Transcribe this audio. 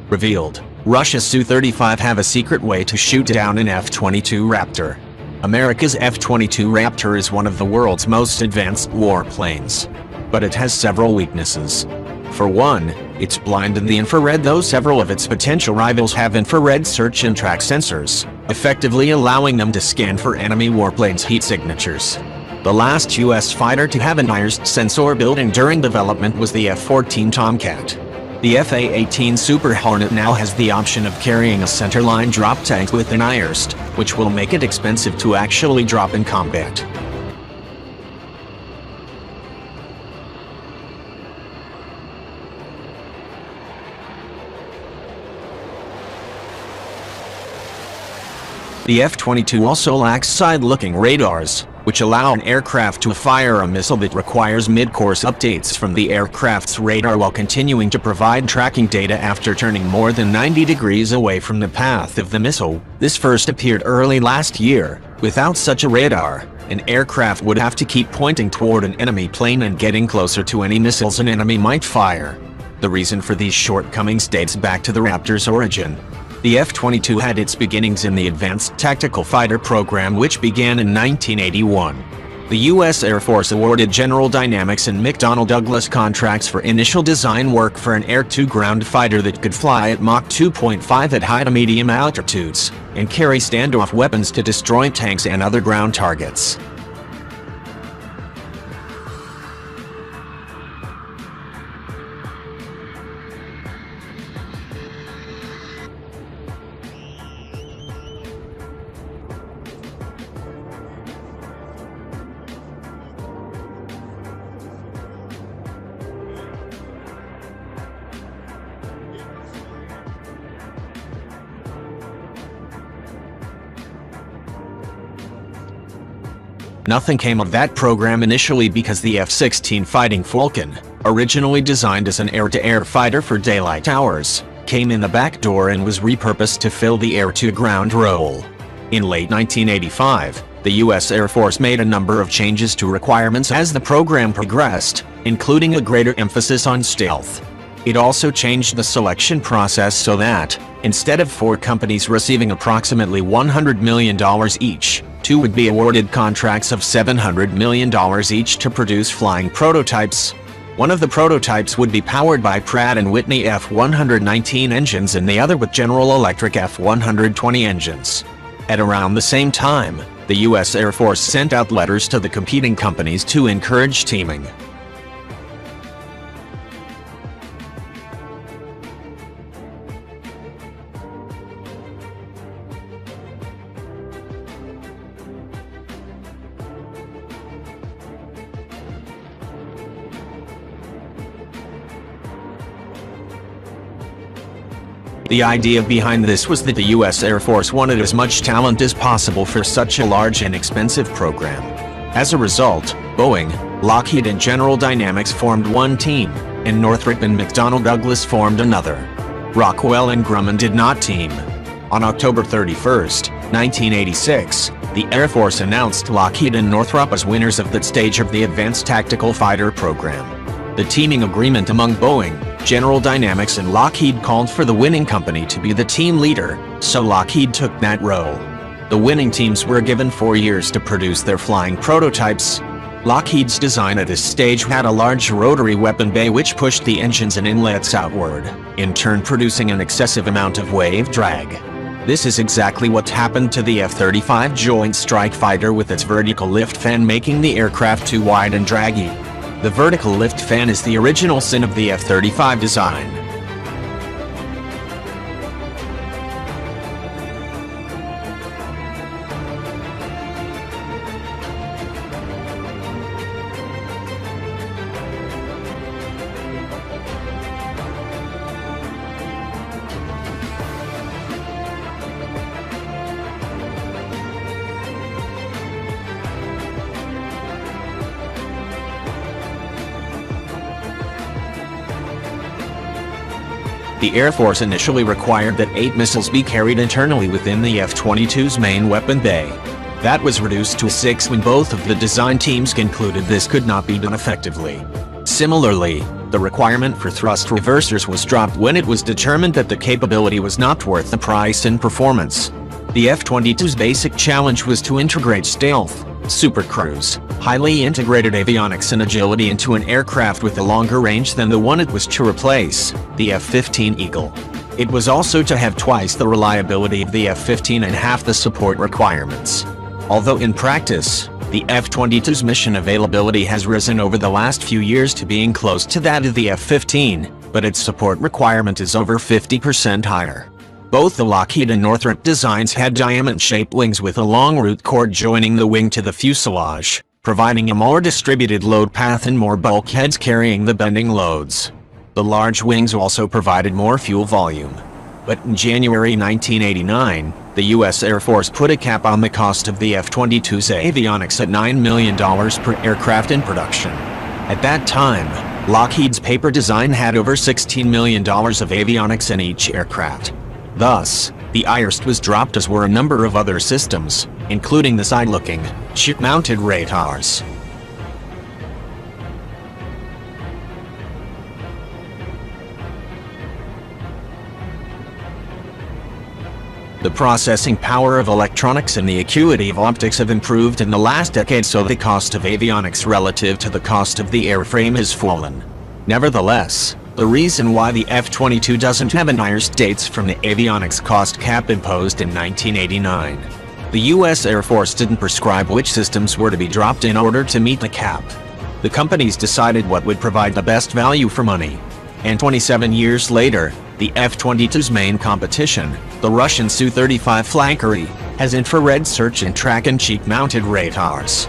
Revealed, Russia's Su-35 have a secret way to shoot down an F-22 Raptor. America's F-22 Raptor is one of the world's most advanced warplanes. But it has several weaknesses. For one, it's blind in the infrared, though several of its potential rivals have infrared search and track sensors, effectively allowing them to scan for enemy warplanes' heat signatures. The last U.S. fighter to have an IRS sensor built in during development was the F-14 Tomcat. The F-A-18 Super Hornet now has the option of carrying a centerline drop tank with an IRS, which will make it expensive to actually drop in combat. The F-22 also lacks side-looking radars, which allow an aircraft to fire a missile that requires mid-course updates from the aircraft's radar while continuing to provide tracking data after turning more than 90 degrees away from the path of the missile. This first appeared early last year. Without such a radar, an aircraft would have to keep pointing toward an enemy plane and getting closer to any missiles an enemy might fire. The reason for these shortcomings dates back to the Raptor's origin. The F-22 had its beginnings in the Advanced Tactical Fighter program, which began in 1981. The U.S. Air Force awarded General Dynamics and McDonnell Douglas contracts for initial design work for an air-to-ground fighter that could fly at Mach 2.5 at high to medium altitudes, and carry standoff weapons to destroy tanks and other ground targets. Nothing came of that program initially because the F-16 Fighting Falcon, originally designed as an air-to-air fighter for daylight hours, came in the back door and was repurposed to fill the air-to-ground role. In late 1985, the U.S. Air Force made a number of changes to requirements as the program progressed, including a greater emphasis on stealth. It also changed the selection process so that, instead of 4 companies receiving approximately $100 million each, 2 would be awarded contracts of $700 million each to produce flying prototypes. One of the prototypes would be powered by Pratt & Whitney F-119 engines and the other with General Electric F-120 engines. At around the same time, the U.S. Air Force sent out letters to the competing companies to encourage teaming. The idea behind this was that the U.S. Air Force wanted as much talent as possible for such a large and expensive program. As a result, Boeing, Lockheed and General Dynamics formed one team, and Northrop and McDonnell Douglas formed another. Rockwell and Grumman did not team. On October 31, 1986, the Air Force announced Lockheed and Northrop as winners of that stage of the Advanced Tactical Fighter program. The teaming agreement among Boeing, General Dynamics and Lockheed called for the winning company to be the team leader, so Lockheed took that role. The winning teams were given 4 years to produce their flying prototypes. Lockheed's design at this stage had a large rotary weapon bay which pushed the engines and inlets outward, in turn producing an excessive amount of wave drag. This is exactly what happened to the F-35 Joint Strike Fighter with its vertical lift fan, making the aircraft too wide and draggy. The vertical lift fan is the original sin of the F-35 design. The Air Force initially required that 8 missiles be carried internally within the F-22's main weapon bay. That was reduced to 6 when both of the design teams concluded this could not be done effectively. Similarly, The requirement for thrust reversers was dropped when it was determined that the capability was not worth the price and performance. The F-22's basic challenge was to integrate stealth, supercruise, highly integrated avionics and agility into an aircraft with a longer range than the one it was to replace, the F-15 Eagle. It was also to have twice the reliability of the F-15 and half the support requirements. Although in practice, the F-22's mission availability has risen over the last few years to being close to that of the F-15, but its support requirement is over 50% higher. Both the Lockheed and Northrop designs had diamond-shaped wings with a long root cord joining the wing to the fuselage, providing a more distributed load path and more bulkheads carrying the bending loads. The large wings also provided more fuel volume. But in January 1989, the U.S. Air Force put a cap on the cost of the F-22's avionics at $9 million per aircraft in production. At that time, Lockheed's paper design had over $16 million of avionics in each aircraft. Thus, the IRST was dropped, as were a number of other systems, including the side-looking, chute-mounted radars. The processing power of electronics and the acuity of optics have improved in the last decade, so the cost of avionics relative to the cost of the airframe has fallen. Nevertheless, the reason why the F-22 doesn't have an IRST dates from the avionics cost cap imposed in 1989. The U.S. Air Force didn't prescribe which systems were to be dropped in order to meet the cap. The companies decided what would provide the best value for money. And 27 years later, the F-22's main competition, the Russian Su-35 Flankery, has infrared search and track and cheek-mounted radars.